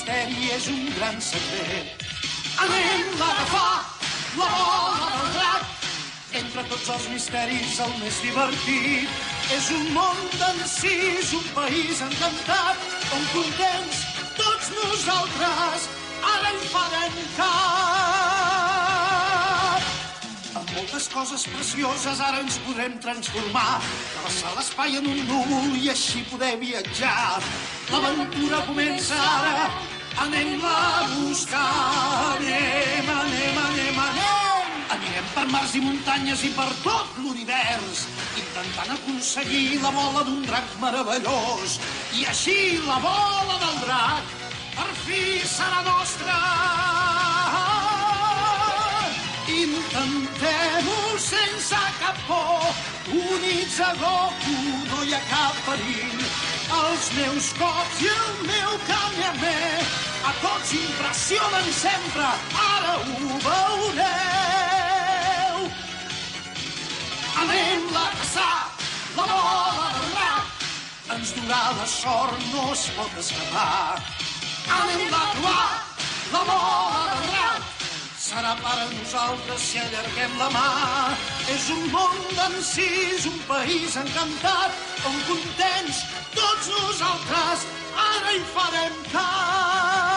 misteri és un gran secret. Anem a agafar la bola del drac. Entre tots els misteris el més divertit és un món d'encís, un país encantat, on contents tots nosaltres ara hi farem cap. Amb moltes coses precioses ara ens podrem transformar, travessar l'espai en un núvol i així poder viatjar. L'aventura comença ara, anem-la a buscar, anem. Anirem per mars i muntanyes i per tot l'univers, intentant aconseguir la bola d'un drac meravellós. I així la bola del drac per fi serà nostra. Intentem-ho sense cap por, units a Goku no hi ha cap perill. Els meus cops i el meu Kamehameha a tots impressionen sempre, ara ho veureu. Anem-la a caçar, la bola del drac, ens durà la sort, no es pot escapar. Anem-la a trobar, la bola del drac, serà per a nosaltres si allarguem la mà. És un món d'encís, un país encantat, on contents tots nosaltres ara hi farem cap.